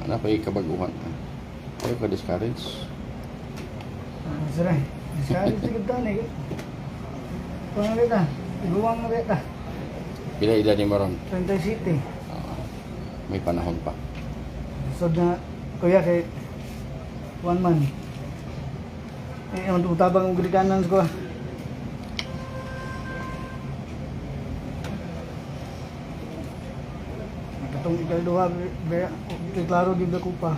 napay kabaguhan. Ayaw ka discourage. Saray. Discourage sigud ta ni. Kuan kita. Iguwang na kita. Pila edad ni Maron? 27. May panahon pa. So na kuya kay 1 month. Ang utabang ug kanan ko. Katong ikaduha klaro gid ko pa.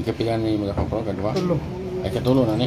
Ikapila ni mo ka pro kadua? Tulo. Ay katulo na ni.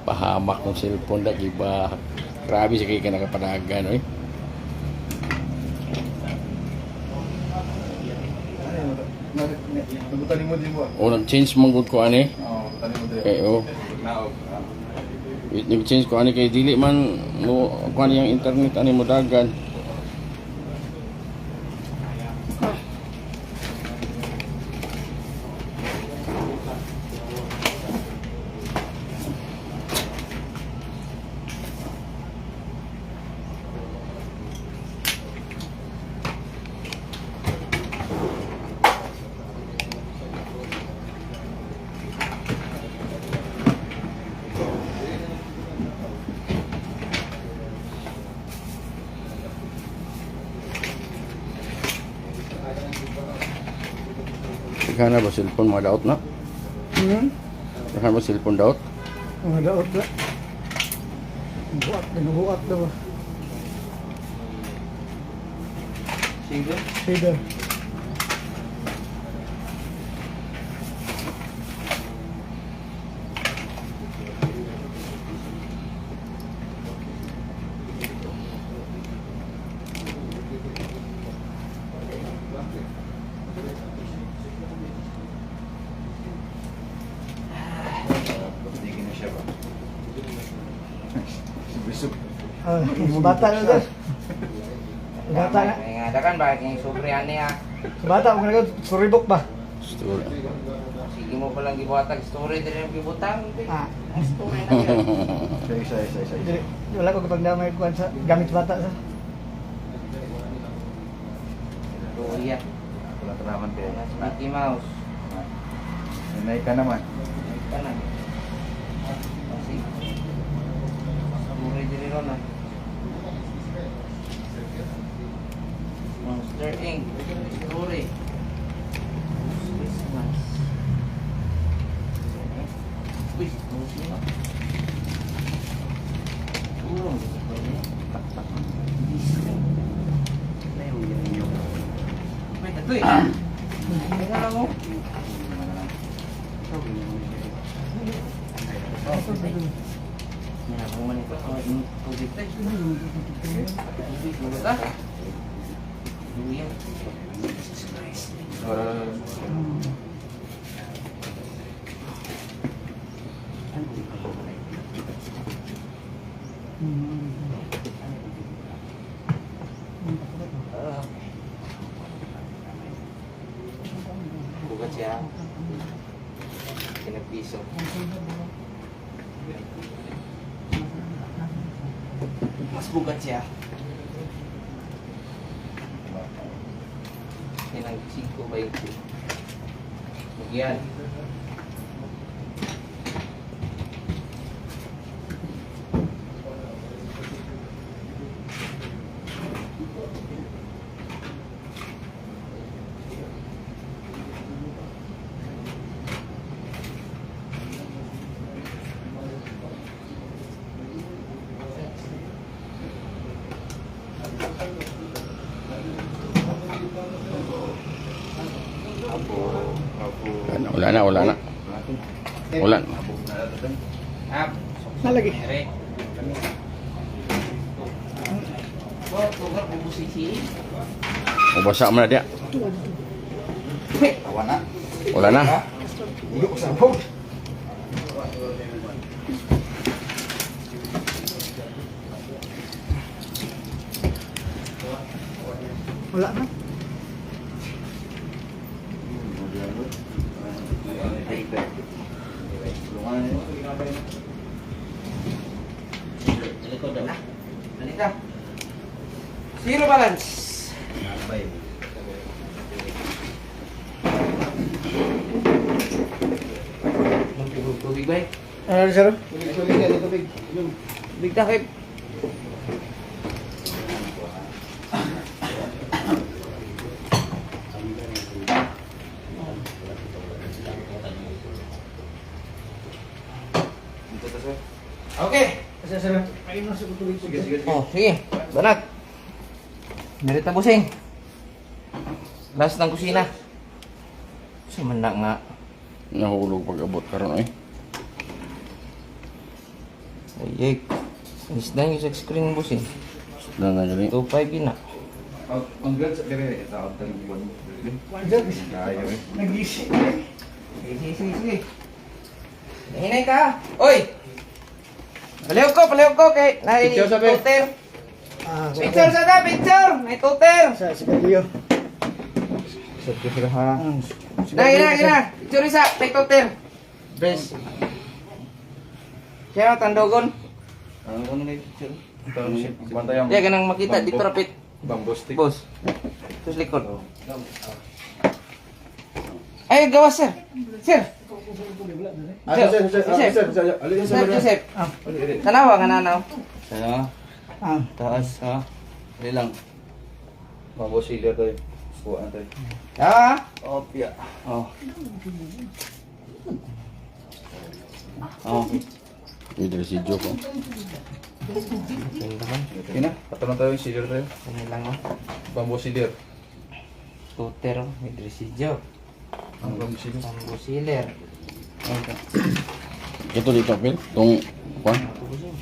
Pahamak ng cellphone lagi ba? Grabe siya kaya nakapanagan, eh. Nagutani mo din mo. O nag-change manggod ko ani. Oo, tani mo din. Eh o. Nag-change ko ani kay dili man mo kuan yang internet ani mo dagan. Ikaw na ba cellphone mo daot na? Ikaw mo cellphone daot? Ang daot na. Buat na ba? Shader. Bata na doon. Bata na. Ada kan ba yung sobre ani ha. Bata ko na storybook ba? Store. Sige mo palang gibuhatag story diri ang gibutang. Ah. Story na yan. Isa. Di- Wala ko kapagdamay kuan sa gamit bata sa. Tuya. Wala ka naman kaya. Mickey Mouse. Nanay ka naman. Kanan. Kasi story diri ron ha. Monster Inc. Story. Christmas. Wih, tunggu sini. Turun. Disney. Leo ya. Wait, ito eh. Tingnan lang mo. Nah, kung manito ko yung tubig tayo. Tubig mo ba? Duyan. Bukat siya. Pinapiso. Mas bukat siya. Pinag 5-20. Bagyan. Apo. Ano, wala na, wala na. Wala na. Up. Nalagi. Ere. Oh, tugar bubusisi. Mabasa mo na dia. Tawa na. Wala na. Ulo ko sa bog. Wala na. Likod na. Halika. Zero balance. Tubig ba? Ano sir? Tubig takip. Okay. Kasi sir, ayun na sa tubig. Sige, sige, sige. Oh, sige. Banat. Narita busing. Last ng kusina. Kasi man na nga. Nahulog pag abot karon eh. Ay, isda yung sa screen busing. Na gali. 2.5 na. Ang ganda sa kere, tawag tayo ng buwan. One sir, Kaya eh. nag-isip. Sige, sige, sige. Nahinay ka. Oy! Palihog ko kay nai Picture sabi. tuter. Ah, Picture sa da, picture. Nai tuter. Sa sigarilyo. Sa kere ha. Ina. Picture isa, kay tuter. Bes. Siya tandogon. Ano na picture? Bantay ang Dia ganang makita dito rapit. bamboo stick. Bos. Terus likod. Ay, gawas sir. Sir. Sir Joseph. Ah, Tanawa nga nanaw. Saya, ah. taas ha. Dali lang. Bamboo sealer tayo. Kuhaan tayo. Ah. Opya. Oh. Oh. Hindi si Joko. Kina, patulong tayo yung sealer tayo. Ini lang oh. Bamboo sealer. Tuter oh, may dresijo. Ang bamboo sealer. Bambu siler. Okay. Ito dito pil. Tong kuan, Ako busing.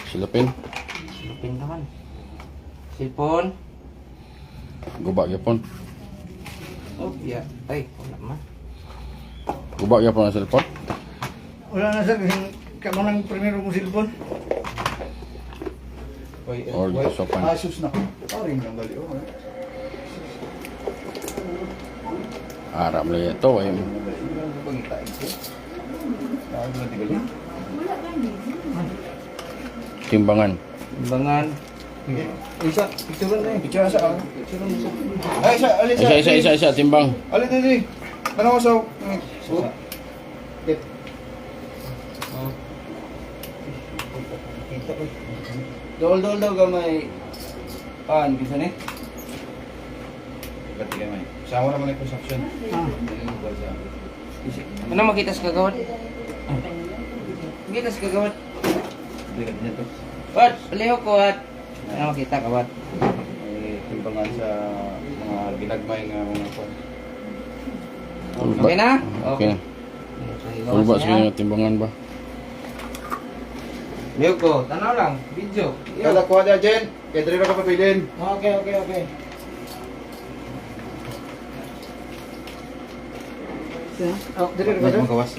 silapin. Silipin naman. Silpon. Guba gyapon. Oh, ya. Ay, wala man. Guba gyapon ang cellphone. Wala na sir, kasi kamo ng primero mong silpon. Or dito sa pan. Asus na. Paring lang dali. Oh. Aram lang ito ay Pangitain ko. Tawag na tigal. timbangan. Timbangan. Isa, picture na eh. Picture sa ako. Ay, alin Isa timbang. Alin na ni. Ano ko sa... Dol daw gamay. Pan bisa ni. Iba't ikay may. Sama naman yung consumption. Ah. Ano makita sa kagawad? Makita sa kagawad. Hindi ka niya to. Wat, paliho ko wat. Ano makita kawat? May timbangan sa mga ginagmay nga mga kwan. Okay na? Okay. Full ba sa timbangan ba? Liho ko, tanaw lang, video. Kada kuha dyan, Jen. Kaya dali na ka papilin. Okay. Oh, dire ba sir? Magawas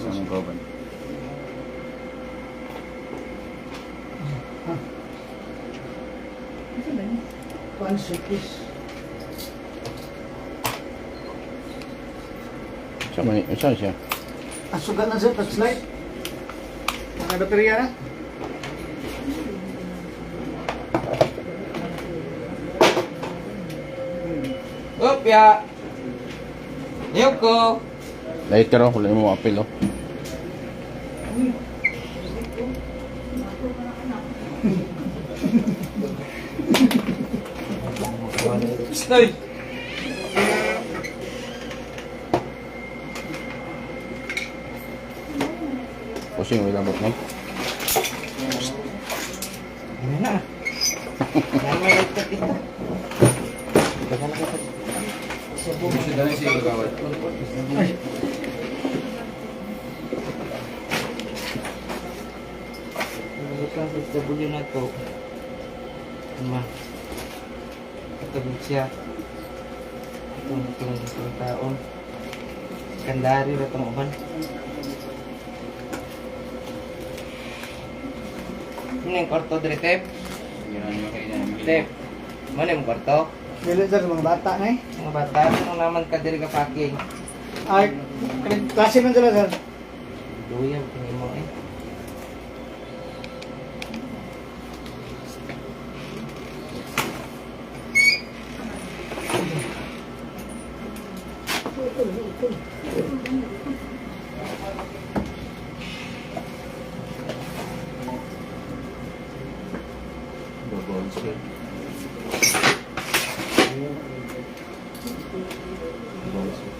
ng kawaban. One second. Saan siya? Asugan na sir, touchlight. Mga baterya na. Up ya. Liho ko. Later oh, wala mo apil oh. Stay. Pusing wala mo no? Ano na? Yan may ligtat ito. Dagan na kita. Gusto na siya kagawad. Ay. Bukan sa bulyo na to. Ama. Katulad siya. Itong taon. Kandari na itong uban. Ano yung kwarto dito, Tep? Yan yung kainan. Tep, ano yung kwarto? Dili sir, mga bata na eh. Mga bata, anong naman ka diri ka packing? Ay, klase man sila sir. Luya, tingin mo eh. Double split. Double split.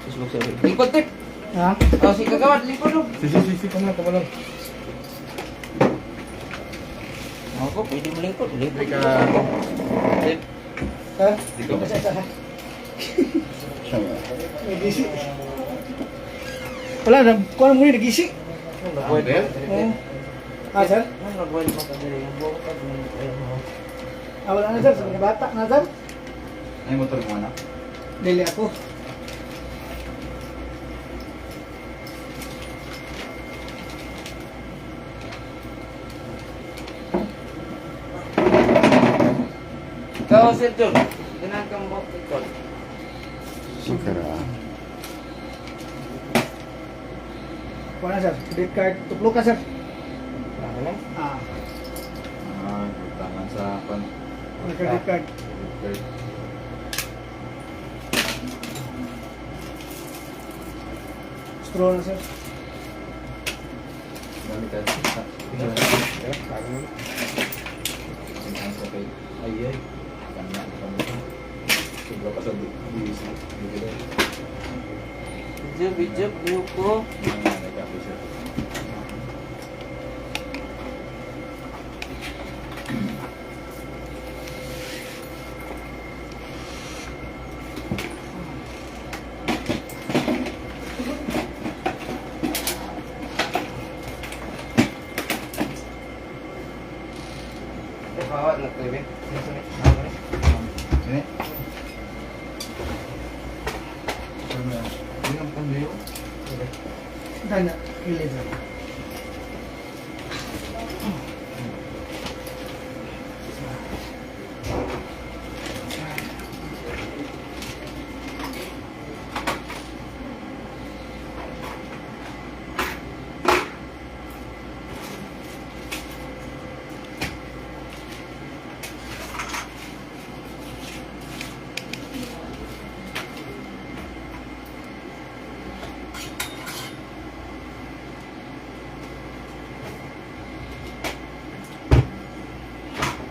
Susubok sa lingkod, Tep! Ha? O, si kagawad, lingkod o. Sisi, kamalong. Ako, pwede mo lingkod. Lingkod Teka. Tep, Sir? Dito. Sir, sir. Siya nga. May gisi. Wala na, kung ano muna nagisi. ano nagwad mo? Oo. Ah, sir? Ano nagwad mo ka diri? Ang buong ka diri. Ah, wala na sir, sa mga bata na sir. Ay, motor mo anak. Dili ako. Ikaw, Sir John. Ganahan kang buhok lingkod. Sikara. Kuha na sir, credit card. Tuklo ka sir. Ano na? Ah, Ah, tangan sa pan. may credit card. Okay. Straw na sir. Gamit ka. Tingnan mo. Tingnan sa kay. Ay. Kanya kami. Sobra pa sa buwis na. Dito. Bijab, liyo ko. Nagkape siya. Bawat na tayo, Ben. Ini. Ini ang pandayo. Tanya, kilit sir.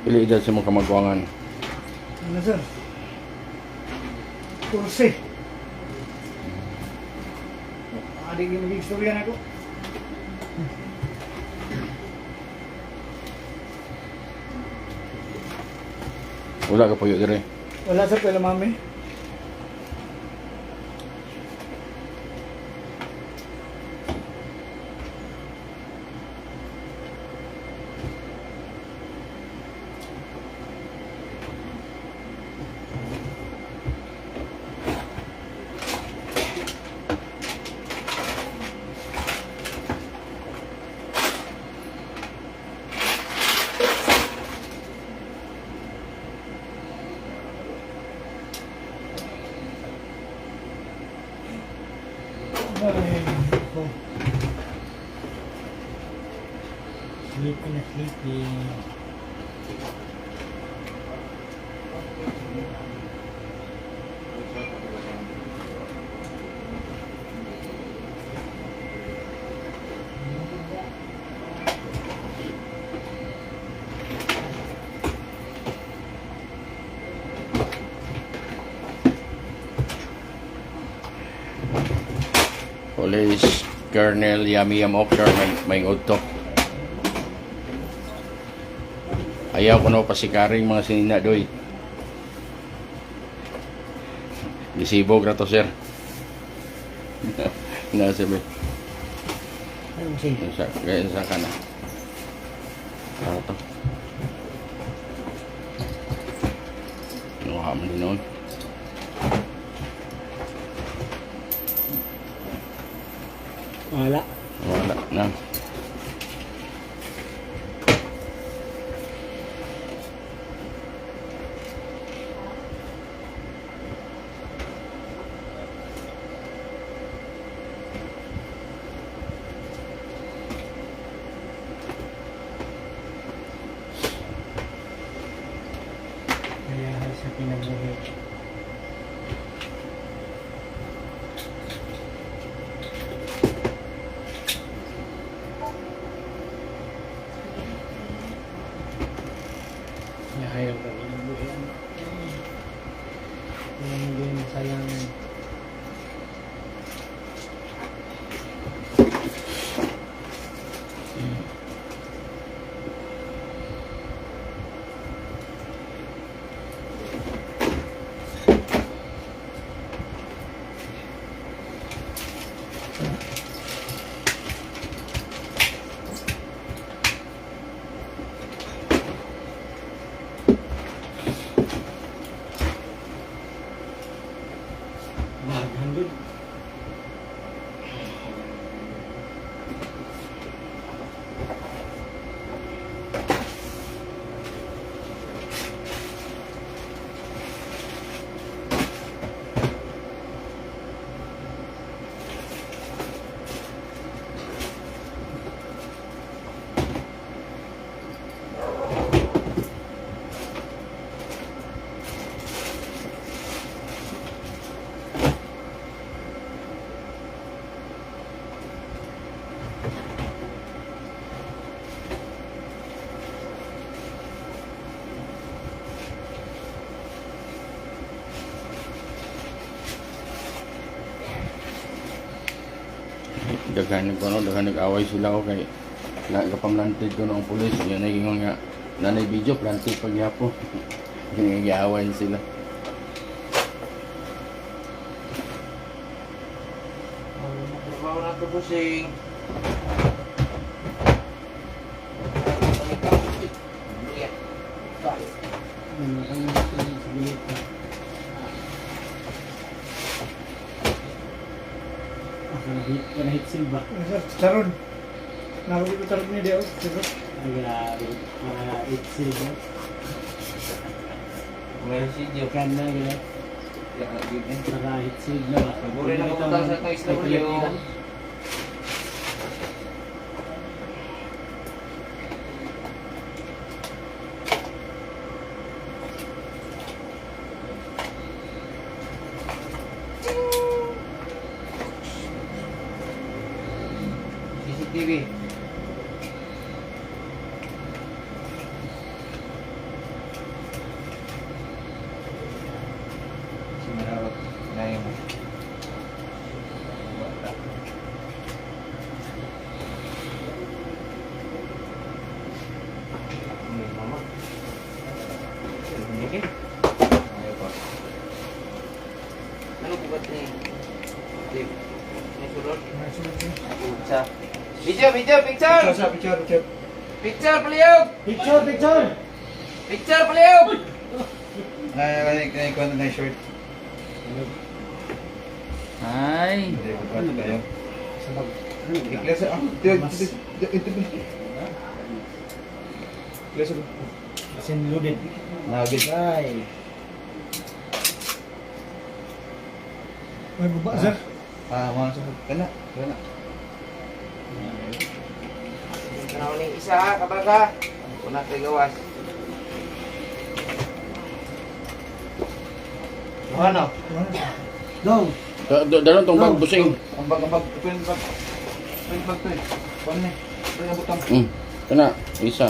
Pili edad sa mga kamagwangan. Ano sir? Kursi. Adik yung maging istorya na ako. Wala ka puyo dire. Wala sir, pala mami. Ay, ako. Sleepy na sleepy. Police Colonel Yamiyam Okar may udto. Ayaw ko na pasikaring mga sinina doy. Gisibog na to, sir. Nasabi. Ano busing? Gaya sa kana. Ano to? Nuha mo din noon. Wala. Wala na. Kaya sa pinabuhi. Ayaw ka pinabuhi. Hindi masayang. Maghandod. Daghan nag-away sila ko kay kapamlantid ko ng pulis. Yan naging nga nanay video, planted pag yapo. Nag-away sila. Trabaho na ito, busing. Hit silba. Saron. Nakabit ko tarot ni Deo. Saron. Mga hit silba. Meron si Diyo. Kan na gila. Mga hit silba. Buri na pumunta sa ito SW. CCTV. Sinarawat na yung bata. Ini mama. Ini kan? Ayo pak. Ano bukat ni? Tip. Ini surut. Pucha. Video, picture! Picture, paliog! Picture, paliog! Naikuha na yung short. Ay! Hindi, bukas tayo. Iklas ito. Iklas ito. Asin loaded. Nagit. Ay. May baba, sir. Mga sakot. Kana. Tanaw ni isa ha, kabaga. Una kay gawas. Ano? Go. Daron tong bag busing. Ang bag. Pwede bag to eh. Kuhan na. Pwede ang butang. Kana, isa.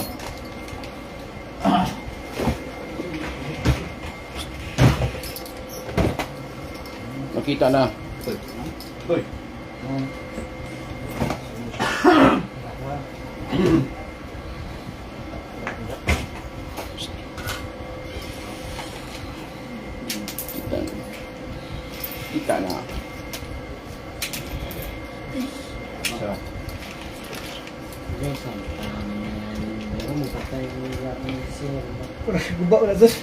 Nakita na. Uy. Kita. Kita na. Isa. Guba wala sus.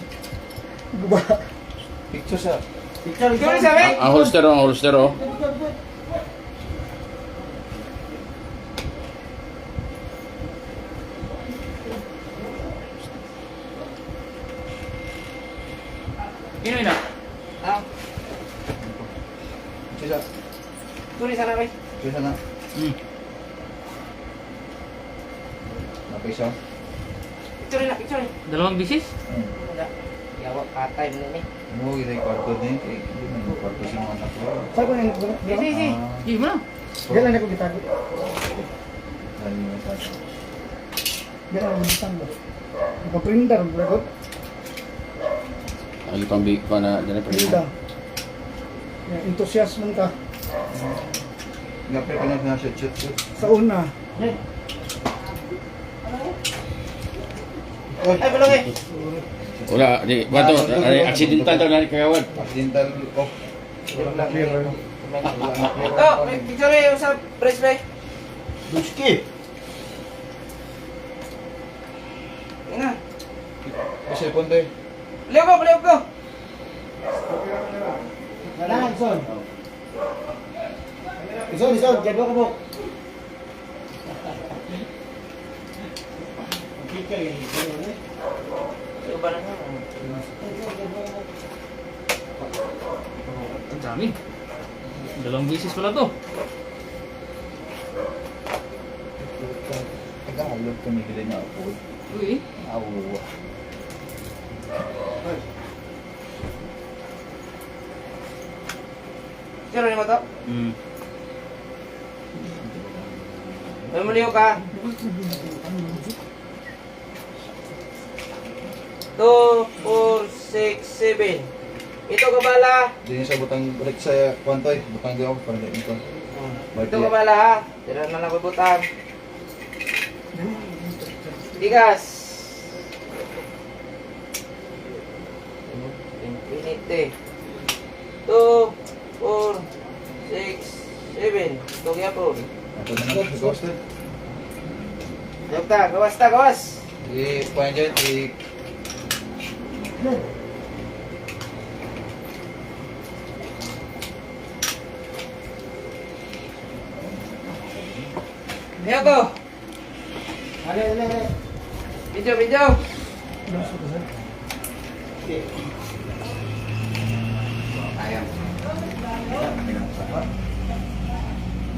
Guba. Picture sa. Picture Ikaw rin sabi? Ang holster oh, ang holster oh. Yun na. Ah, Isa. tuloy sana kay. Isa na. Hmm. Napisa. Picture na, picture. Dalawang bisis? Wala. Yawa patay mo ni. Mo kita kwarto din kay hindi man kwarto sa mga anak ko. Sa ko yung Easy, easy. Di mo na. Galan ako gitago. Dali mo sa. Galan ako gitago. Ipa-printer bro. Lagi pang big pa na dyan Printer. Enthusiasm ka Ngapre ka na shoot. sa una. Ay, balong eh. Wala, di, bato, accidental daw na kagawad. Accidental off. Oh, may picture eh sa press bay. Duski. Ina. Kasi punte. Liyaw ko, liyaw ko. Galan son. Ison, jago ko mo. Ito ba na? Ang dami. Dalawang bisis pala to. Tagalog tumigil na ako. Uy. Awo. Picture ni mo to. Hmm. May maliw ka. 2, 4, 6, 7. Ito kabala. Diyan sa butang balik sa kwantoy. Butang di ako para di ito. Ito kabala ha. Tira na lang butang. Tigas. Infinity. 2, 4, 6, 7. Ito kaya po. Ako na lang. Ghosted. Dokta, gawas ta, gawas. I-point dyan. Ayan ko. Video, video.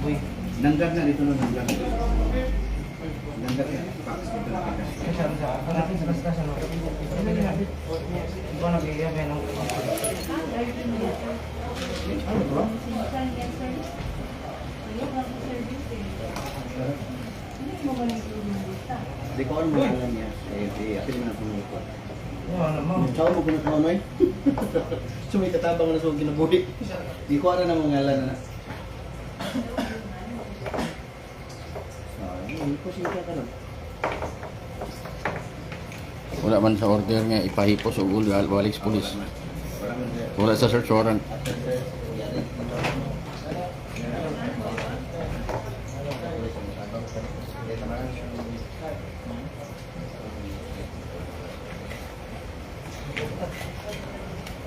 Uy, nanggar na dito na nanggar. Nanggar ya. Di ko ano mo lang niya. Eh, apil mo na pumulipot. Ano mo? Tsaka mo kung nakanoy. Sumay katabang na sa kinabuhi. Di ko ara na mga ngalan na. Hindi ko siya ka lang. Wala man sa order nga ipahipos o balik sa pulis. Wala sa search warrant.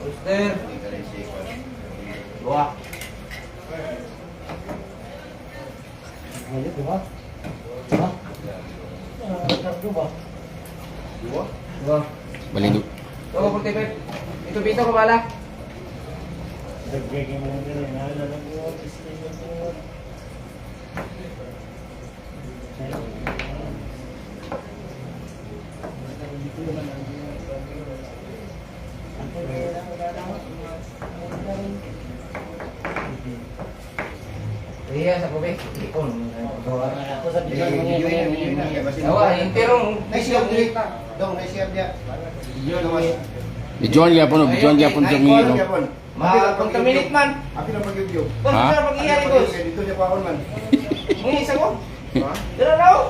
Poster. Dua. Ayo, diba? Diba? Diba? Diba? Balindog. Ito, 45. Ito, pito ko bala. Iya, sa kubik. Ipon. Ako sa Awa, yung pirong. Naisiyab dili. Dong, naisiyab dia. Videoan gyapon o videoan gyapon sa mga no. Mag-contaminate man. Api na pag-yugyo. Kung Ha? saan pag-iyan ni Gus? Dito niya paon man. Mungi isa ko. Dito na ako.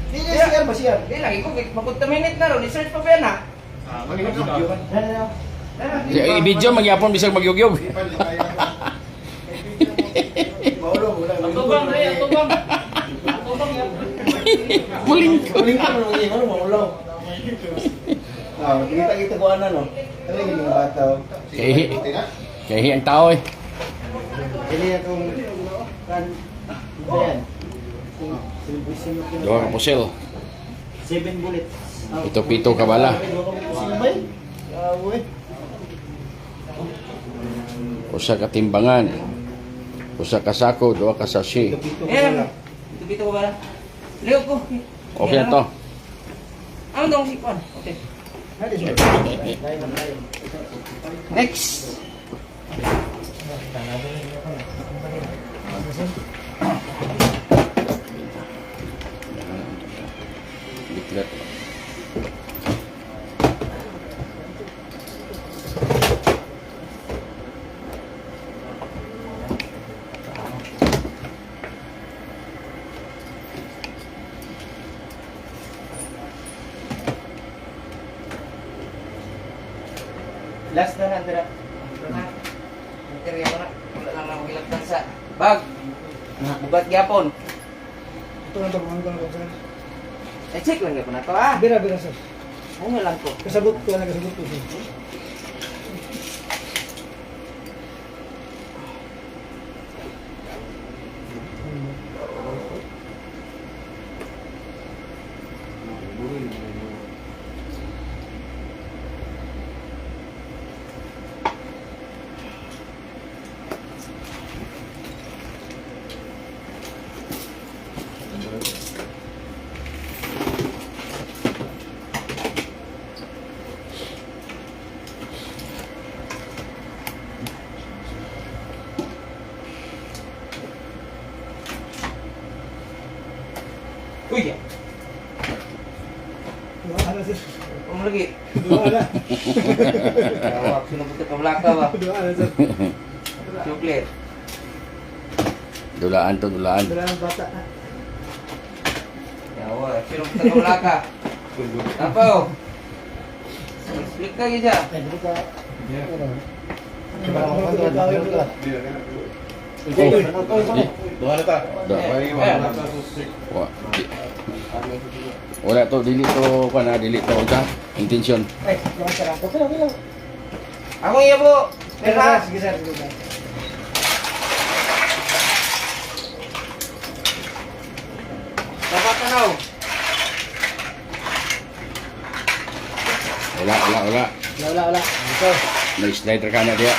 Di niya siyar ba siyar? Di lagi ko, mag-contaminate na ron. I-search pa ba yan ha? Mag-yugyo. Ano? I-video magyapon bisag magyugyog. Di pa, di tayo. Atubang, ay, atubang. Atubang yan. Muling Kuling ka mo ngi mo maulaw. Ah, kita ko ano no. Ano yung mga bata? Kahi ang tao eh. Ini akong kan yan. Dua ka pusil. 7 bullets. Pito-pito ka bala. Usa ka timbangan. Usa ka sako, dua ka sashi. Ayan. Ito ko ba? Leo ko. Okay na to. Ano dong si Juan? Okay. Next. Diklat. Last na Andra. Material mo na. Wala lang ako gilagtan sa bag. Bugat gyapon. Ito na ito, mga ko sir. Check lang gyapon na to ah. Bira, bira sir. Ano lang ko. Kasabot ko na kasabot ko sir. Uy, ya. Dua na sir. Kamu lagi. Dua na. Awak sinubot ka belakang ba? Dua na sir. Coklat. Dulaan to, dulaan. Dua na bata na. Ya awak sinubot ka belakang. Apa oh? Split ka gija. Eh, dito ka. Doon na ta. Wa. Wala to, dili to kana, dili to ka. Intention. Eh, jangan serang. Oke, oke. Ako iya bu. Teka. Sige sir, sige sir. Dapat tanaw. Wala. Wala. Ito. May slider ka na dia.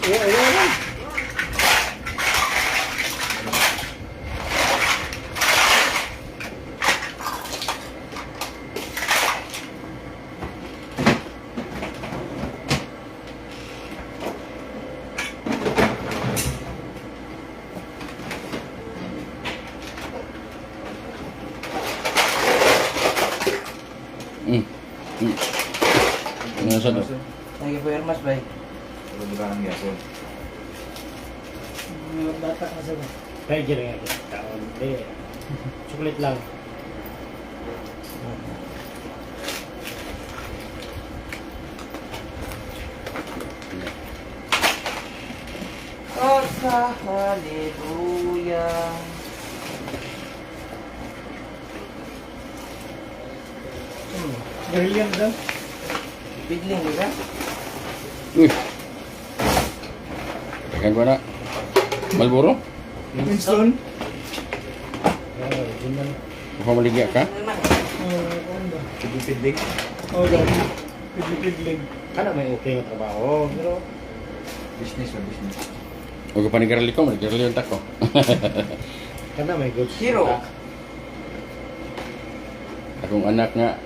Ayan. Ano sa do? Lagi po Hermas bay. Pero bukan ang yapon. Mga bata na sir. Kaya dyan nga kita taon. Sukulit lang. Oh sa hallelujah. Brilliant daw. Bigling di ba? Uy. Tekan ko na. Malboro? Winston. Baka maligya ka? Ano ba? Pidling. Oh, dami. Pidlig-pidlig. Kana may okay nga trabaho. Pero Business. Huwag ka panigarali ko, manigarali yung tako. kana may good. Zero. Akong anak nga,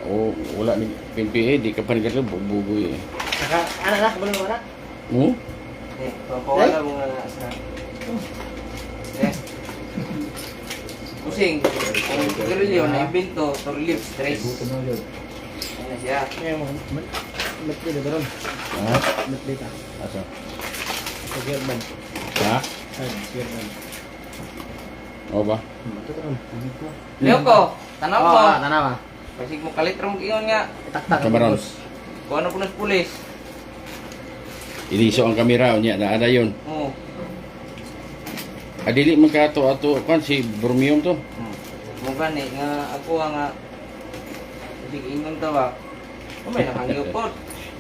wala ni PNPA, di ka panigarali, bubugoy eh. Saka, anak, belum anak. Hmm? Eh, pawala mo nga sa. Eh. Pusing. Ang garilyo na ibinto to relieve stress. Buto na yun. Ano na siya? Ngayon, matli na doon. Ha? Matli ka. Asa? Sa German. Ha? Ay, German. O ba? Leo ko, tanaw ko. tanaw ah. Pasig mo kalit ram ingon nga. Tak-tak. Kamaron. Kuha na pulis. Iliso ang kamera, unya, naada yun. Oo. Adili man ka ato kan si Bromium to. Mukha ni nga ako nga hindi ingon tawa. May nakangyo po.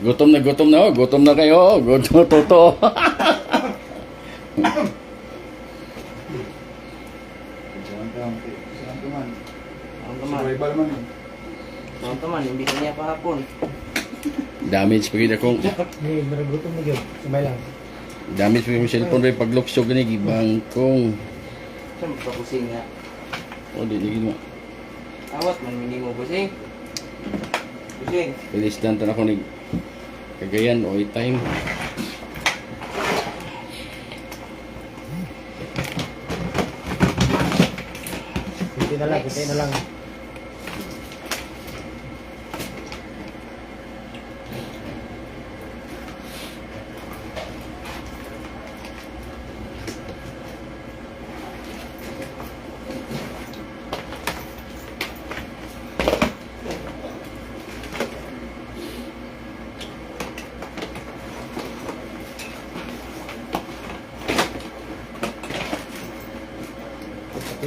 Gutom na oh. Gutom na kayo. Gutom totoo. Ang teman. Survival man yun. Ang teman, hindi niya pahapon. Damage pagid akong Hey, maragutom na yun. Sabay lang. damage pagid yung cellphone ray pagluksog gani gibangkong. Saan magpapusing nga? O di gid mo. Awat man minimo busing. Busing. Pilisdan tan ako ni Cagayan o time. Kunti na lang.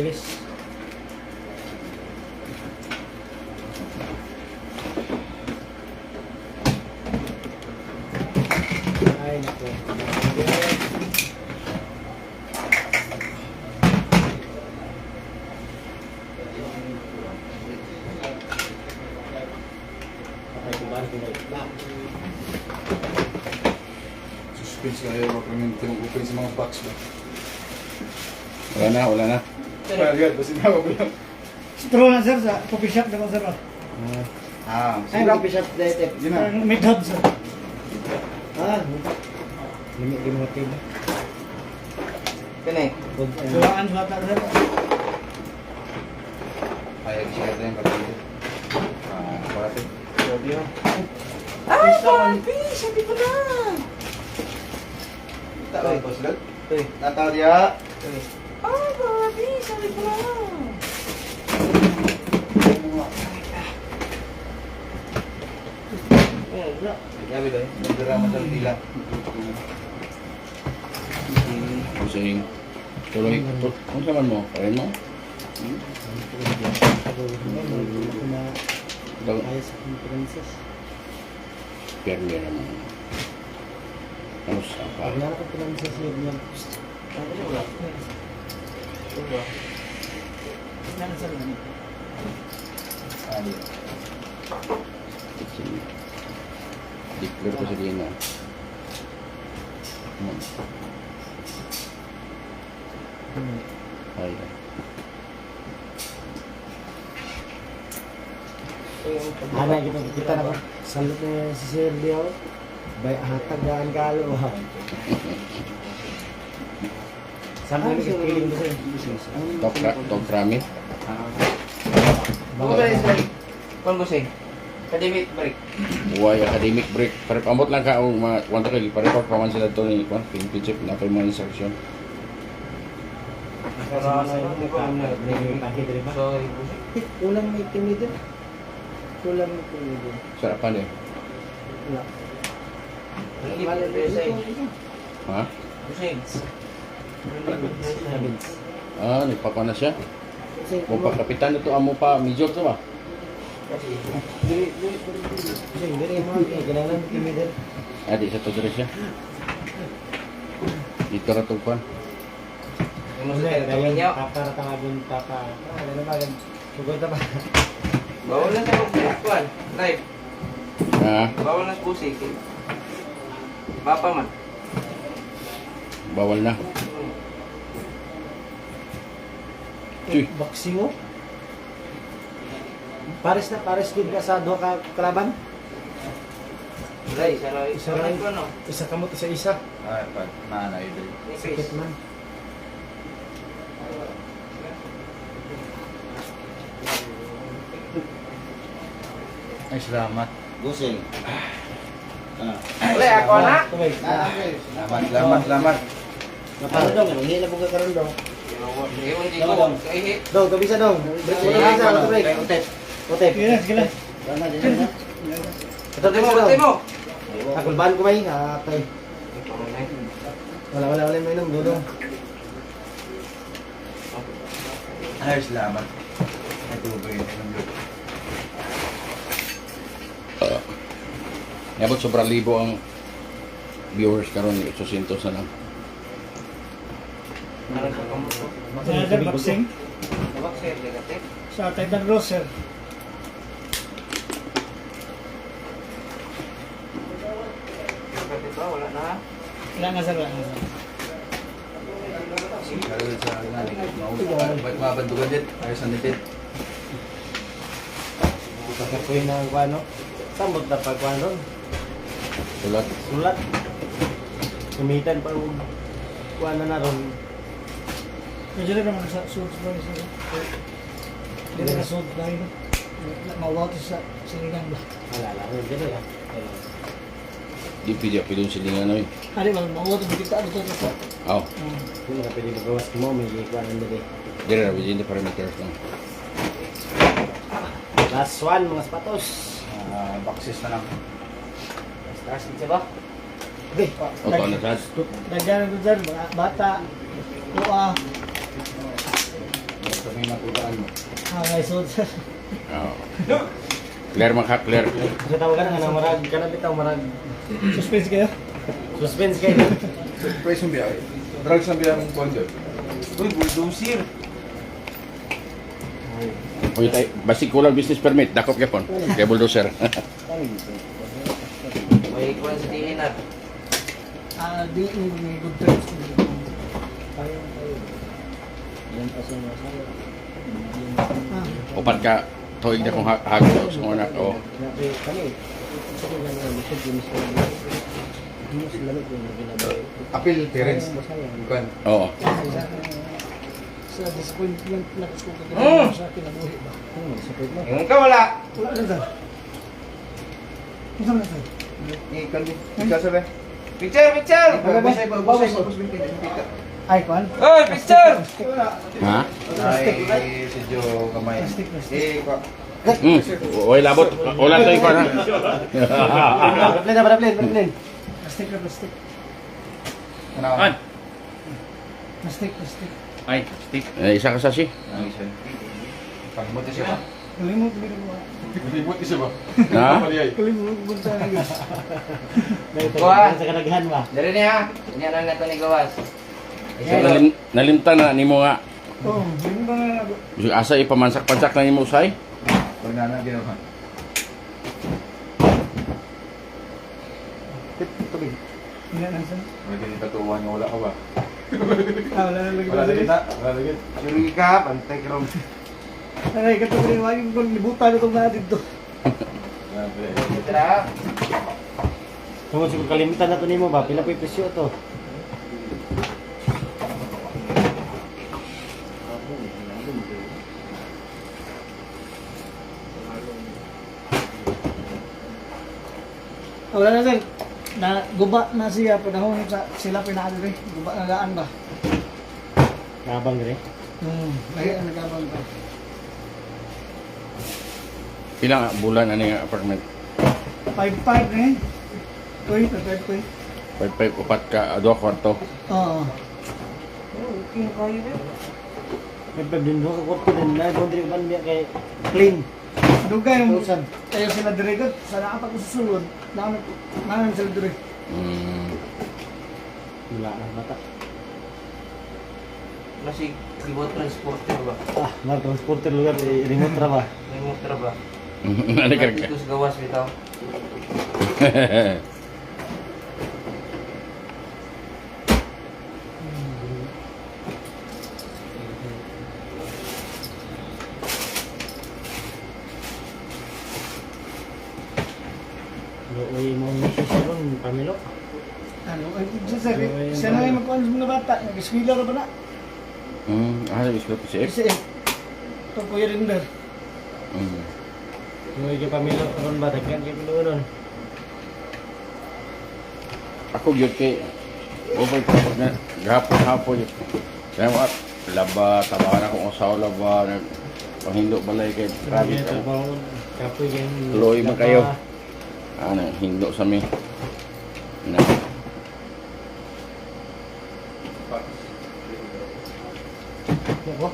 Bilis. Ay, naku. Patay ko ba? Pinag-lock. Suspense kayo, makaming tinag-open sa mga box ba? Wala na. Agad, basta na ako lang. Straw na sir sa coffee shop na sir. Ah, Ay, coffee shop dito. yun na. May hub sir. Ah, limit din mo tayo. Kani. Kulaan sa bata sir. Ayaw siya ito yung kapatid. Parati. Sabi mo. Ay, papi! Sabi ko na! Tawag ko sila. Uy. Nataw dia. Uy. Ay, papi! Sabi ko na! Gabi doon. Nagdarama sa tila. Pusing. Tuloy. Kung saan mo? Kaya mo? Ayos sa conferences. Permi naman. Ano sa pa? Pag nara ko conferences yun yan. Sabi ko na. Diba? Ano sir? Declare ko sa Dina. Ay. Ana kita na ba? Salot na si Sir Leo. Bay hatag daan kalo. Sama ni feeling ko sir. Tok rami. Ano ba yung break? Kung gusto eh. Academic break. Uy, academic break. Pero ambot lang ka o wanta ka ipare-report pa man sila to ni Kwan. Pinchip na kay mga instruction. Para ano yun, di ba? So, Kulang may team leader. Kulang may team leader. Sarapan eh. Wala. hindi pa yung sa Ha? Busing. Ah, nagpapa na siya. Kasi Kung pa kapitan ito, amo pa major to ba? Dili mo kailangan team leader. Adi sa to dire siya. Dito ra to Kwan. Ano sa tayo niya? Para tangagon papa. Ano ba yan? Sugod na ba? Bawal na sa kuwan. Live. Ha? Bawal na sa busing. Papa man. Bawal na. Uy. Boxing mo? Pares din ka sa duha ka kalaban? Ray, saray. Isa ray. Ano? Isa kamot isa. Ay, pag nanay din. Sakit man. Ay, salamat. Gusing. Uli, ako na. Tuloy. Salamat. Napano dong, hindi na buka karon dong. Ewan di ko. Kaihi. Dong, kabisa dong. Break mo na sa break. Otep. Yes, gila. Ito mo. Akulban ko may atay. Wala may inom dudong. Ay, salamat. Ito ba yun? Yabot sobrang libo ang viewers karon 800 na lang. Ano sa kamuto? Another boxing Dabak sir, negative. sa Titan Rose, sir. Negative ba? Wala na ha? Wala nga, sir. Wala nga, sir. Lalo sa ba't mabandugan din? Ayos ang nipid. Bakit ko yung ano? Sambot na pagkano? Sulat. Sulat. Sumitan pa yung kuana na ron. Medyo rin naman sa suits ba, sir? Hindi na suit ba yun? Mawawat sa silingan ba? Wala lang. Hindi na yan. Di pwede pwede yung silingan namin. Ano ba? Mawawat sa kita. Ano to? Oh, Kung nga pwede magawas mo, may kuana na rin. dire na within the parameters lang. Last one, mga sapatos. Boxes na lang. Taas din siya ba? Okay. O, to na sad. Nagyan na dyan, mga bata. Kuha. Basta may natutaan mo. Ngay suit, sir. Oh. Clear man ka, clear. Kasi tawagan nga na marag. Kanang bitaw marag. Suspense kayo? Suspense kayo. Price ng biyahe. Drugs ng biyahe ng bondol. Uy, bulldozer. Uy, tay, basi kulang business permit, dakop gyapon. Kay bulldozer. May kuwan sa tingin na. Di may good terms. Upat ka tuig na kung hagdo sa mga anak. Oh. Appeal parents. Bukan. Oo. Sa disappointment na gusto ko sa kinabuhi ba? Yung ka wala. Wala na, sir. Ito na, sir. Ikan din. Ika sabi. Picture, picture! Ay, kwan? Oy, picture! Ha? Ay, si Joe kamay. Eh, ko. Oy, labot. Wala to ikaw na. Plane na, plane. Plastic na, plastic. Ano? Plastic. Ay, stick. Isa ka sasi. Ang isa. Pagbuti siya ba? Kalimut mo. Pagbuti siya ba? Ha? Kalimut mo sa akin. Kuha. Sa kanaghan ba? Dari niya. Niya na nato ni Gawas. Nalimtan na nimo nga. Oo, yun ba nga ako? Asa ipamansak-pansak na nimo usay? Pag na ginawa. Tubig. Hindi na, sir. Wala din tatuwan nga wala ka ba? Wala na lagi. Wala din na. Wala din. Suri ka, pantay ka ron. Aray, katulad yung waging kong libutan itong natin to. Tara. Kung siguro kalimitan na to nimo ba? Pila po yung presyo to? Wala na, sir. Guba na siya panahon sa sila pinakali. Guba na gaan ba? Kabang rin. Lagi ang nagabang ba? Pilang bulan ano yung apartment? 5-5 eh. Uy, 5-5. 5 upat ka, 2 kwarto. Oo. Okay na kayo rin. May din doon ka kwarto din. Nag-country ban niya kay clean. Dugay yung tayo sila direkot. Sa nakapag susunod, naman sila direct. Wala na bata. Masih remote transporter ba? Mag-transporter lugar. Remote ra ba? Remote ra ba? Ano ka? Ito sa Gawas bitaw. Uy mo ni siya ron, Pamelo. Ano? Siya na yung magkuhan sa mga bata. Nag-eskwila ra ba na? Ano yung script si X? Kasi ito po yung rinder. Uy kay Pamelo ron ba? Daghan kay Pamelo ron. Ako yun kay over tapos na gahapon yun. Kaya mo at laba, tabahan akong usaw laba, panghindo balay kay traffic ako. Kapoy yung... Tuloy man kayo. Ano, hindo sa mi. Na. Ako?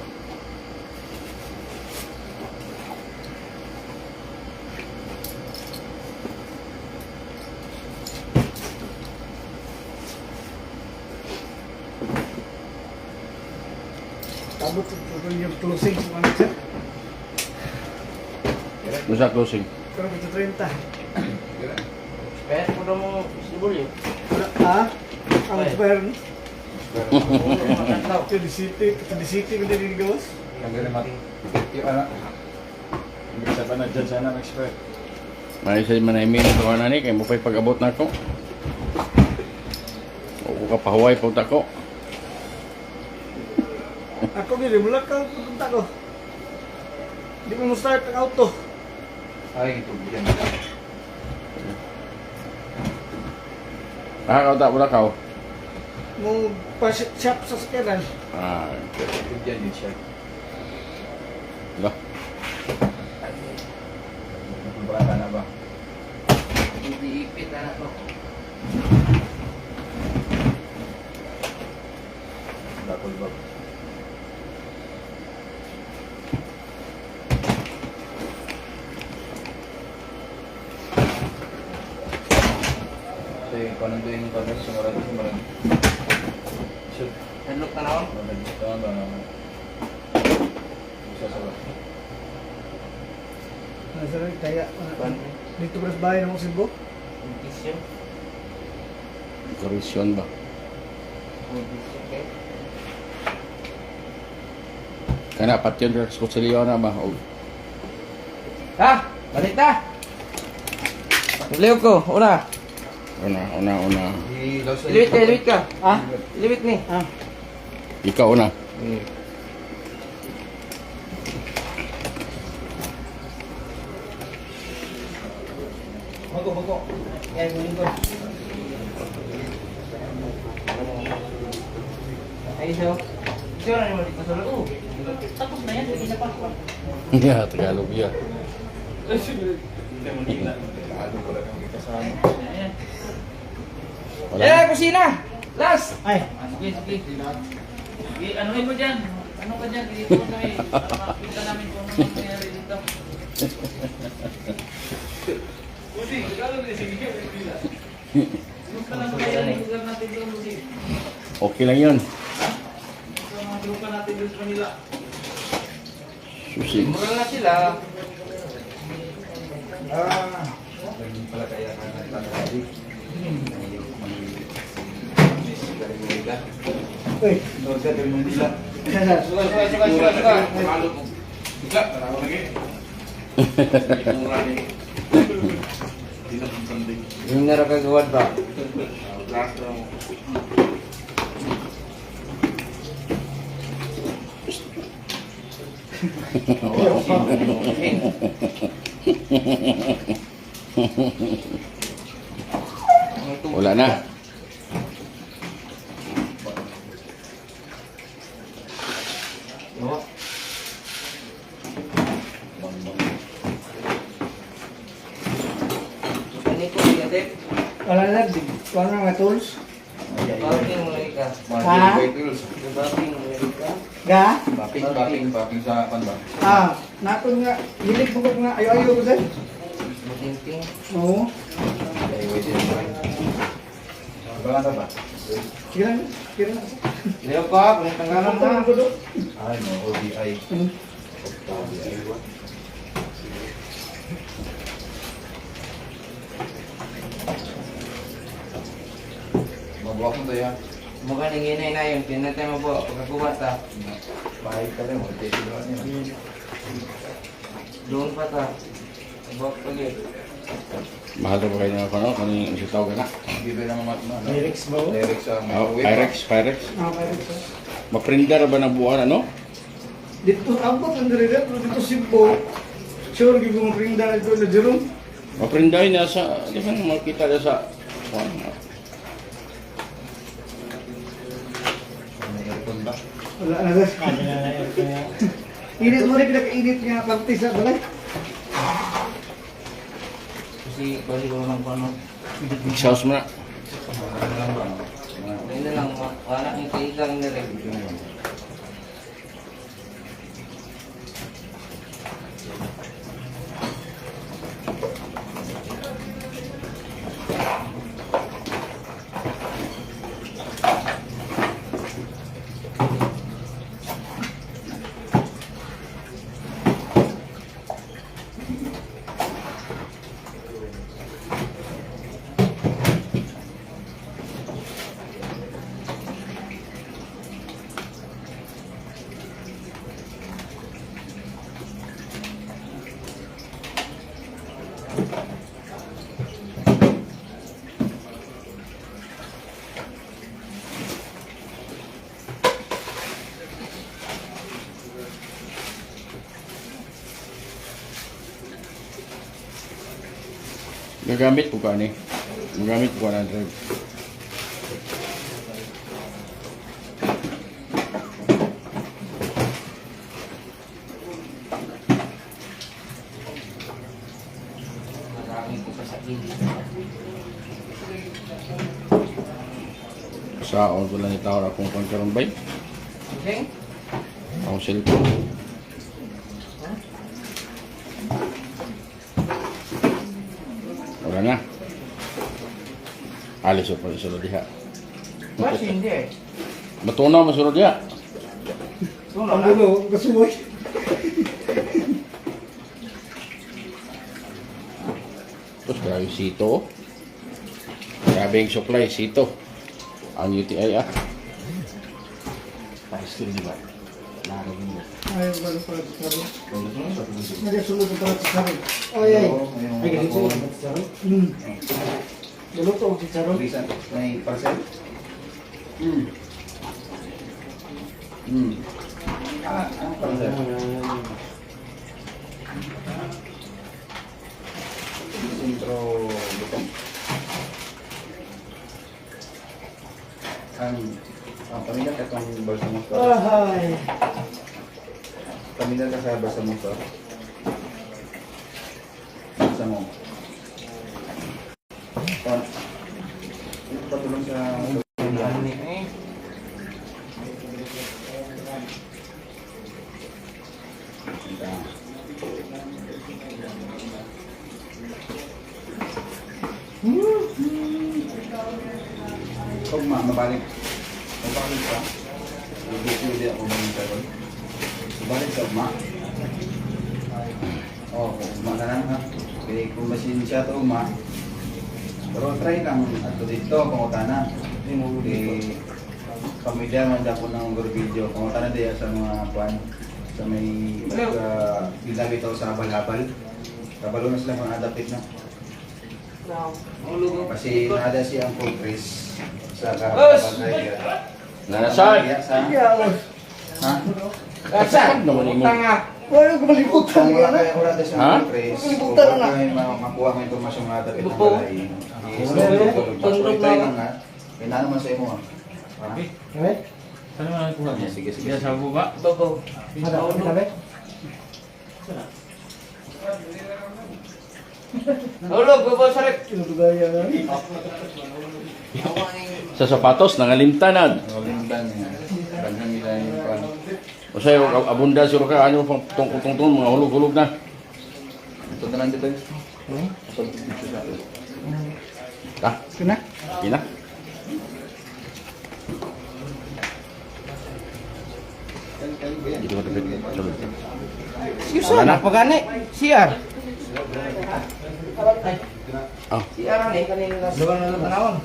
Abot ko yung closing sa mga sir. Masa closing. Pero ito 30. Kaya ko daw mo sibol yun. Ha? Ang Ay. square. Makantaw. Ito di city ko din gawas. Kagaya naman. Yung anak. Hindi sa pa na dyan sana mag-spread. May sa manaymin ito na ni kay mo pa'y pag-abot na ko. O ka pahuway punta ko. Ako gini, mula ka pupunta ko. Di mo start ang auto. Ay, ito. Yan. Tak wala ka. Mo pa-shop sa sakyanan. Ah, Ito yan din siya. lah. Bata na ba? Hindi ipit anak mo. Bakol ba? Kasi kung ano yung kami sumarad. Shoot. Nalok na naman. Tama ba naman? Isa sa ba? Nasa rin, kaya Ban. dito ba sa bahay ng Cebu? Buntis yun. Korupsyon ba? Buntis yun kay. Kana patyon sa kutsilyo na ba? O, Ha? Balita! Liw ko, una. una. Iliwit ka. Ah? Iliwit ni. Ah. Ikaw una. Bago. Kaya mo ko. Ay, so. Siya na naman dito sa loob. Tapos na yan, hindi na pa. Ya, Tagalog ya. Ano ko lang yung kasama. Ayan. Wala. Eh, kusina! Last! Ay, Sige. Anuhin mo dyan. Ano ka dyan? Dito kami. Para makita namin kung ano nangyayari dito. Busi, gano'n din. Sige, sige. Gusto lang kaya ng lugar natin doon, Busi. Okay lang yun. Gusto mga grupa natin doon sa Manila. Susi. Mura na sila. Naging pala kaya ka na itanong. uy. Nood ka din Manila. Suka. Malo mo. Ika, tanaw lagi. Mura ni. Hindi na pang Yung narakagawad ba? Last round. Wala na. Oo. Ano ko, Yadep? Wala na, wala na mga tools. Baking mo lagi ka. Martin Tools. Baking mo lagi ka. Ga? Baking sa pan ba? Ah, naton nga, hilig mo ko nga, ayo ko sir. Matingting. Oo. Ay, wait din. Baka ba? Sige lang. Leo ka, kung tanggalan Ano na. ko doon? Ay, no, ODI. Hmm. ODI ba? Mabuwak mo tayo. Mukha nang inay na yun, pinatay mo po, pagkakuha ta. Bahay ka rin, wala tayo siguro niya. Doon pa ta. Bak pagi. Mahal na ba kayo na ano? Kung isitaw ka na. Bibay naman matma. Lyrics ba? Lyrics sa Oh, Pyrex. Ah, kaya sir. Maprinda ba ng buwan ano? Dito, abot ang dalilan, pero dito Cebu. Sure, gigong rinda ito na Jerome. Maprinda yun nasa, di ba makita na sa, May aircon ba? Wala na sir. Init mo rin pinaka-init nga party sa balay. Kasi bali ko lang paano. sauce mo na. Ano lang ba? Hindi na lang, wala ni kailang na rin. Gagamit po ka ni. Gagamit po ka na drive. Maraming po sasabihin. Saon ko lang itawar akong pangkaroon bay. Okay? Akong cellphone. Wala na. Alis ko pa isulod diha. Mas hindi. Matunaw masulod diha. Ang gulo, kasumoy. Tapos grabe yung sito. Grabe yung supply, sito. Ang UTI ah. Pahiskil di ba? Narog mo. Ayaw ba na pala sa saro? Kung gusto mo, sa gusto. Nagkasunod ang pala sa saro. Ay, ay. Ay, ganito yung saro. Luluto ang si saro. Bisa, may parcel? Ano parcel? Intro butong. Pamilya ka itong Balsa Motor. Ay. Pamilya ka sa Balsa Motor. Balsa mo. Patulong sa Kung mabalik ka, hindi ako mag-interview. Mabalik sa uma. Oo, uma na lang ha. Kaya kung masin siya ito uma, pero try lang ato dito, pangutana. Kaya pamilya man dapat ng video, pangutana diya sa mga kuan sa may bilag ito sa habal-habal. Kabalo na sila mga adapit na. Kasi nada siya ang progress sa kahabal-habal. Nanasad! Ha? Kasan? Naman mo. Tanga. Wala ko malimutan Kung wala yan. kayo wala tayo Ha? sa progress, kung Kalimutan na. kayo makuha ng impormasyon nga dapat ng Lupo. balay. I-try lang nga. Kaya na naman sa imo ha. Ano man kuha niya? Sige, sige. Diyan sa baba. Babaw. Hulog, babaw sa rep. Kinutugaya na. Sa sapatos, nangalimtanan. Malimtan niya. Kanang nila yung kuan. O sa'yo, abunda siro ka, ano pang tungkol-tungkol, mga hulog-hulog na. Ito na lang dito. Ito sa akin. Ah, Kena? ina. Dito ko tapit. Sulod. Excuse me, napagani. CR. Ah, CR ni kanina na lugar na tanawon.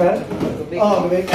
Sir? Oh, gabi.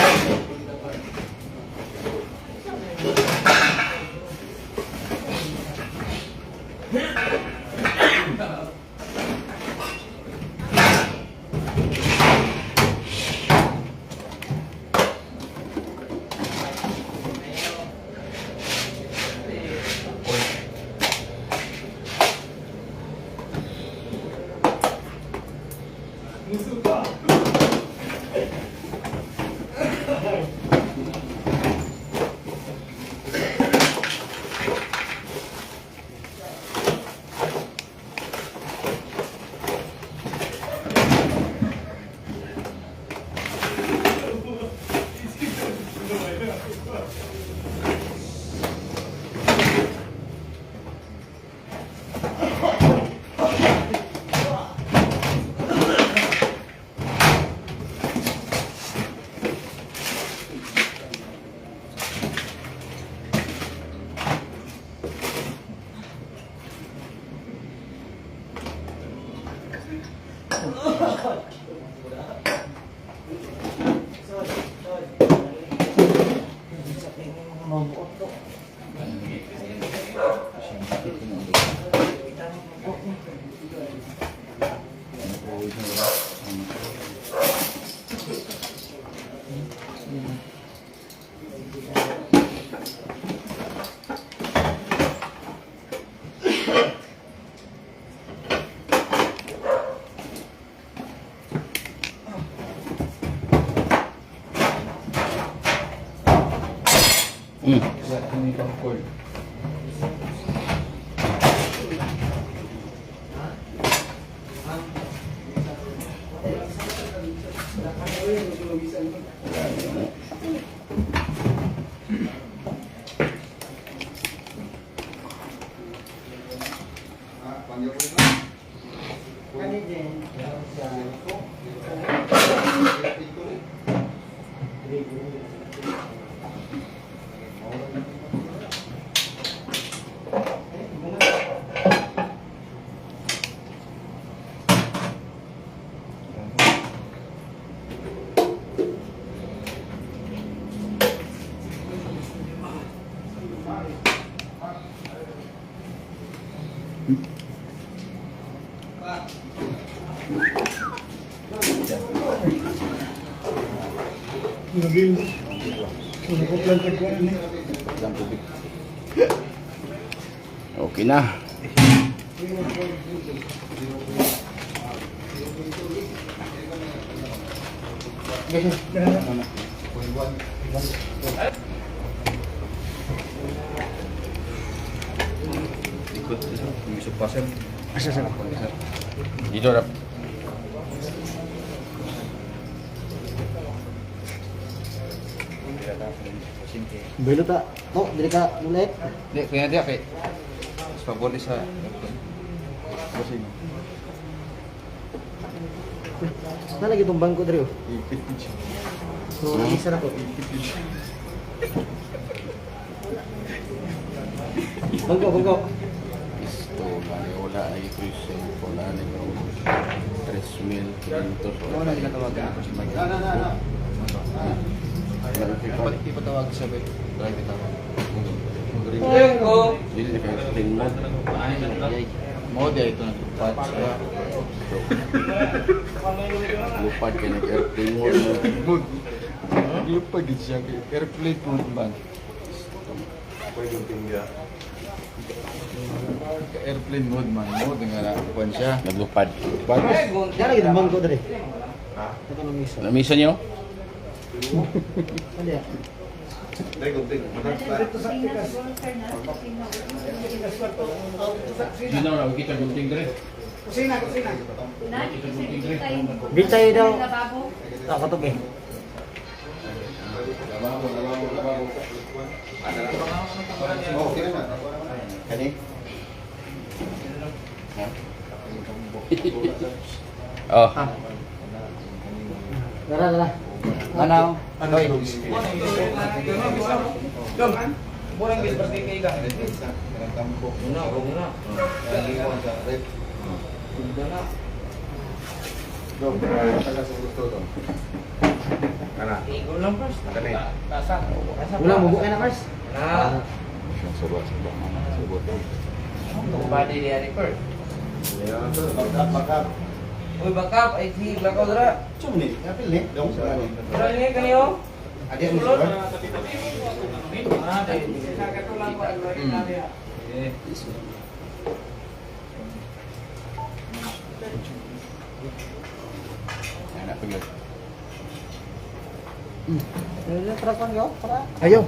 Nabil. Nakaplanted ko ano. Okay na. Dito rap. Belo ta. Oh, dili ka ulit. Di, kaya dia kay paborito sa bossing. Sana lagi itong bangko diri. So, isa na ko. Bangko. Isto, wala ay presyo, wala na yung 3,500. Ano na ginatawagan ko sa mga. Dapat ipatawag sa bet. Drive tawag. Dili na kayo tingnan. Mo dia itu nagtupat siya. Lupad ka nag-airplane mode na. Lupa gid siya kay airplane mode man. Airplane mode man. Mode nga kuan siya. Naglupad. Lupad. Sana lagi itong bangko diri. Ito nang isa. Namisa niyo? Ano ya? Di na wala kita gunting dire. Kusina. Bitay daw. Ako to eh. Kani? Oh. Dara. Ano? Hoy. Borang bis pasti kay gang. Tampo. Una. Iwan sa rep. Udah na. Dong, taga sa gusto to. Kana. Igo lang first. Kani. Tasak. Wala mo buka na first. Na. Subo. Body di hari first. Ya, bakap. Uy, bakap. Ay, si Lakaw dara. Cuma ni, apil ni. Dong. Dara ni kanyo. Ada yang sudah. Anak pagod. Ayo,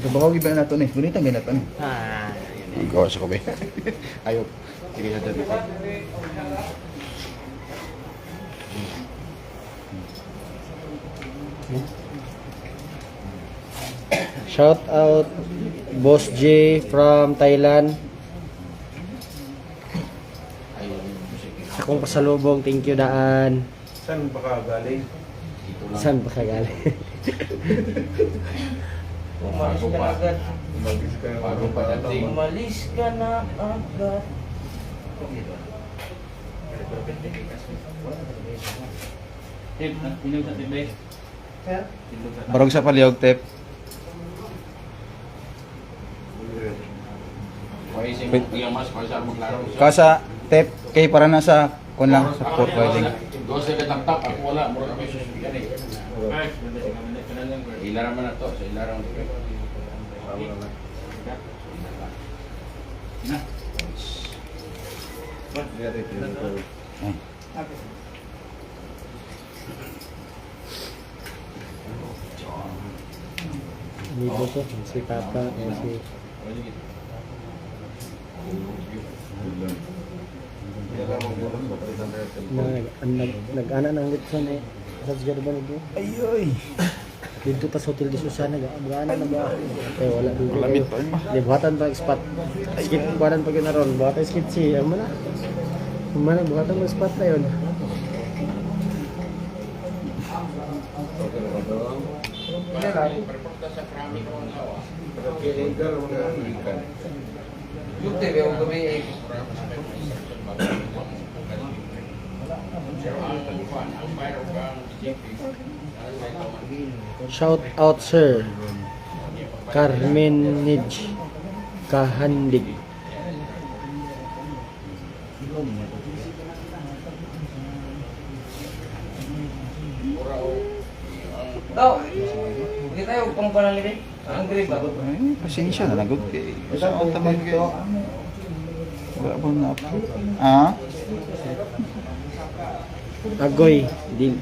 trabaho giba na to ni. Gunita gyud na to ni. Ah. Gawa sa kobe. Ayo. Sige na dito. Shout out Boss J from Thailand. Akong pasalubong, thank you daan. Saan ba ka galing? Saan ba kagaling? Umalis ka na agad. Magis ka Bago pa dating. Umalis ka na agad. Tip, inog sa tibay. Barog sa palihog tip. Why sing yung mas para sa maglaro. Kasa tip kay para na sa kon lang sa port welding. Go sa katap-tap ako wala mura kami susugan eh. Ay, kanalang bro. Ilara man na to, sa ilara man to. Na. Dito ko, si Papa, si... Nag-ana ng litson eh. Sa siguro ba nito? Ayoy. Dito ta sa Hotel de Susana, nag-ana na ba? Eh, wala dito kayo. Di, buhatan pa spot. Skit, buhatan pa yun na ron. Buhatan skit si, ano na? Mana, buhatan mo spot na yun. Yung TV ako gabi eh. Shout out sir. Carmen Nij Kahandig. Daw. Hindi tayo kung paano nila. Ang grade ba? Pasensya na nagud kay. Sa on taman kay. Wala ba na? Ah? Agoy. Din.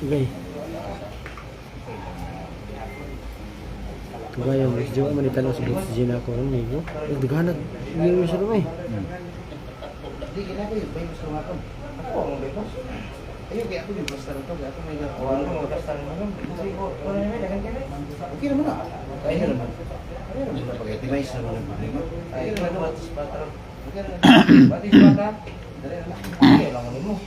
Agoy. Kaya yung medyo manitan ako sa Gina ko ron amigo. Nagdaganat yung isa ron eh. Hindi ginagawa yun. May gusto nga ako. Ako ang bebas. Ayun, kaya ako yung basta rin ito. Kaya ako may gawin ko mga basta rin naman. Kasi ko, ano naman, dagan ka rin. Okay naman na. Ayun naman. Ayun naman na pag-optimize naman ang problema. Ayun naman, batis bata. Batis bata. Dali naman. Ayun lang mo.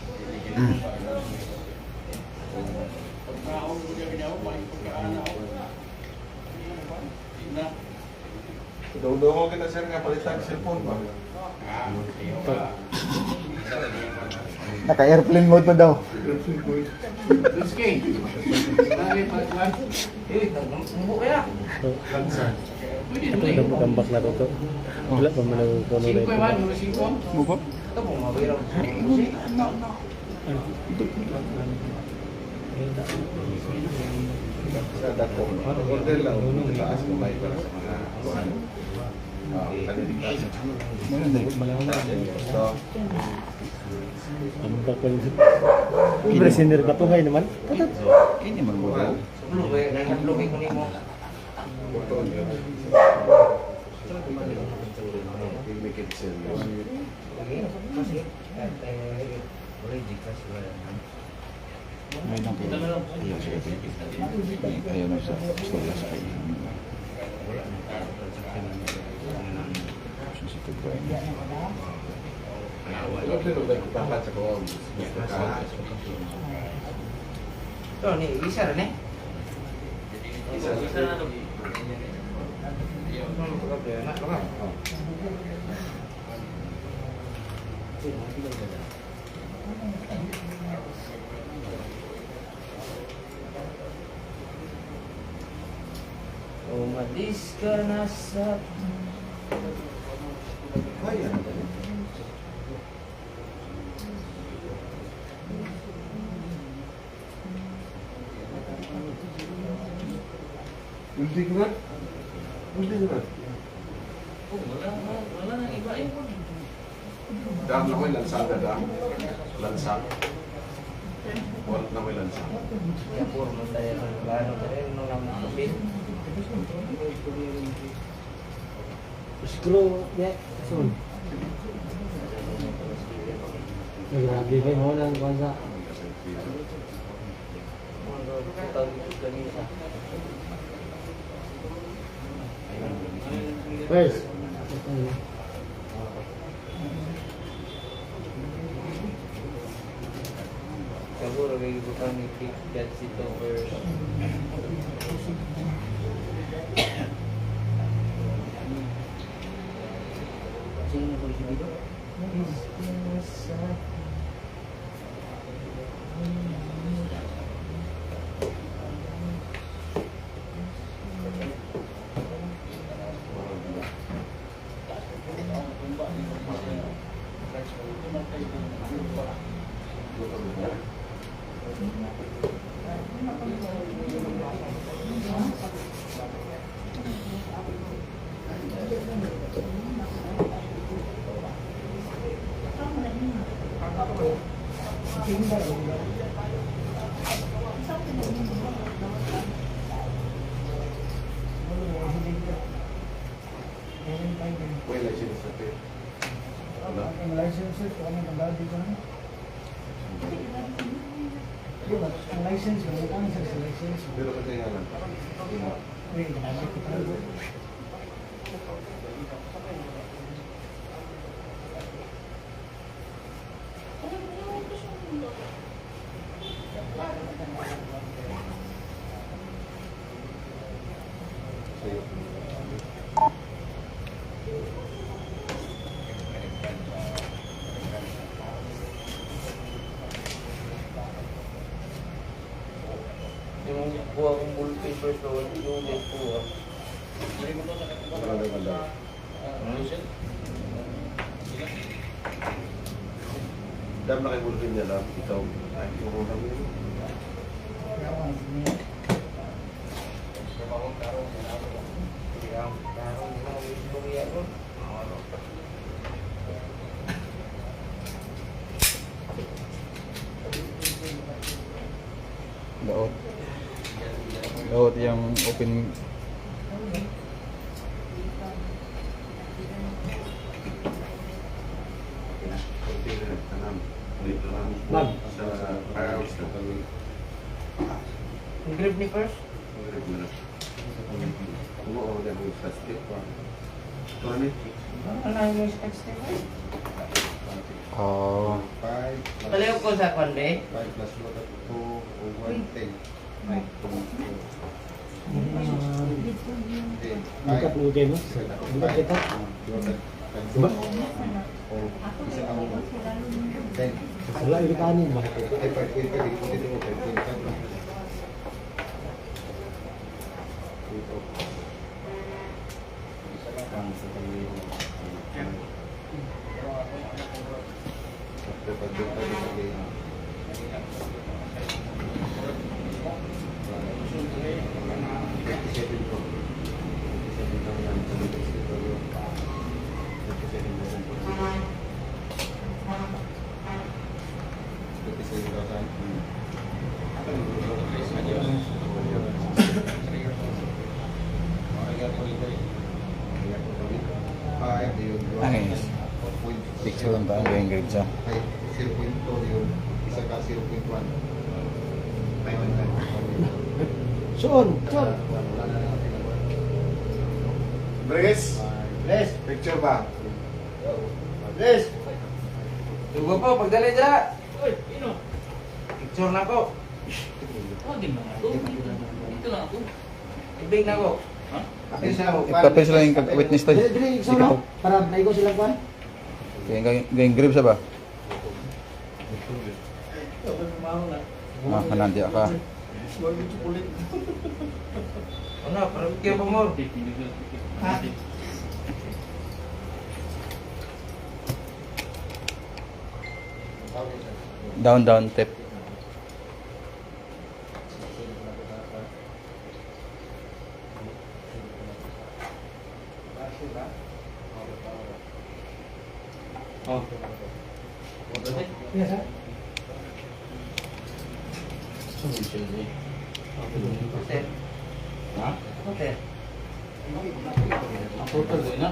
Daw kita sir nga palitan cellphone ba? Naka-airplane mode pa daw. Rizky. Eh, nagmumbo kaya. Ito yung gambak na to. Wala pa man ang kono na 5 man, numero 5. Mo ba? Ito po, mabiraw. Sa dako. Order lang. Taas kamay para sa mga kuan. Gambak pa rin. Presenter ka to hay naman. Kini man mo daw. Blue, kaya nag-blue ko nimo. Make it serious. Kasi, wala yung Gcash, wala. May nang kaya. Ayaw na sa istorya sa kanya. Si Tugay. Ito, ni isa rin eh. Isa na to. Umalis ka na sa... Kaya na ba? Hindi ko na. Hindi ko na. Oh, wala nang iba eh. Dam na may lansada da. Lansa. Wala na may lansa. Ya pur, no tayo ng gano tayo nung namin. Screw, yeah, soon. Grabe kayo mo lang kung sa... First. Siguro may butang ni Pick that sit over. Sino na po si Bido? Wala siya sa pet. Ang license sir, kung ano tanggal dito na. Di ba? Ang license, kung ano sir sa license. Pero kasi nga lang. Wait, ginamit ko talaga. Yung buha kong bullpen first o yung ulit po. Wala na wala. Dam na kay bulpin niya lang. Ikaw. Ay, puro lang yun. Laot. Laot yung open. Container, tanam. Dito lang. Ma'am. Sa firehouse na kami. Yung grip ni first? Oo, yan yung plastic pa. Tony? Ano yung extra? Oh. 5 Kalayo ko sa konde. 5 plus 2 o 1, 10. Ay, 2. Bukat mo kayo, no? Bukat kita. Ba? Isa ka mo. 10. Wala yung kanin ba? Ay, 5. Dito mo 5. Dito. Ang sa kanya. Dapat dito sa kanya. Ay, picture lang tayo yung grade sa. 0.2 yun, isa ka 0.1. Soon! Bres! Yes! Picture ba? Yes! Tugo po, pagdali dira. Uy, ino. Picture na ko. Oh, di man ako. Dito lang ako. Ibig na ko. Ipapis lang yung witness tayo. Dili, dili, ikso no? Para naigo silang kwan? Kaya yung grade sa ba? Ah, kanandi ka. Ano, parang kaya pa mo. Down tip. Oh. Yes, sir. Hotel. Ha? Hotel. Ang total din na.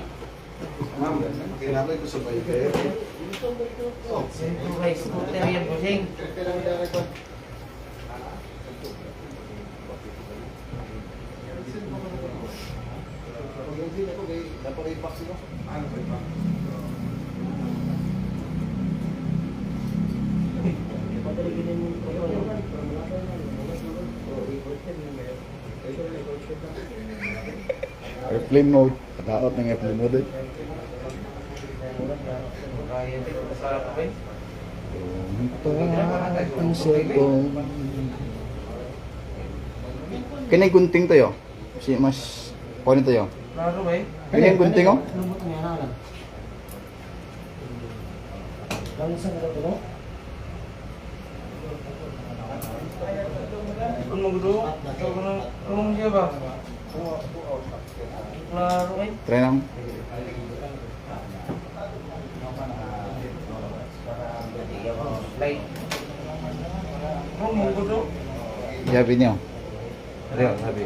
Ma'am, kinabay ko sa bayan. Rice hotel yan, bossing. Airplane mode. Padaot ng airplane mode. Kaya din ko sa kapay. Ang cellphone. Kini gunting tayo. Si mas kuno tayo. Klaro ba eh? Kini gunting oh. Lumot niya na lang. Lang sa nga to. Kung magdo, kung siya ba? Klaro eh. Try lang. Light. Kung magdo. Sabi niyo. Ano sabi?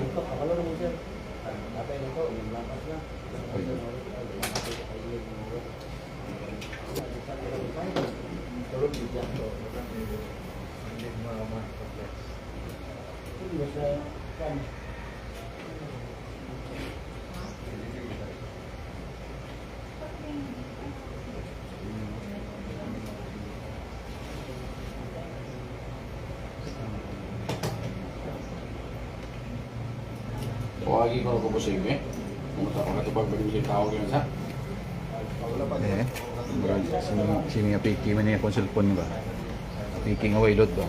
Tawagi ko ko sa iyo. Kung matapag ba yung tawag yun sa? Eh. Si nga piki man niya kung cellphone ba. Piki nga wailot ba.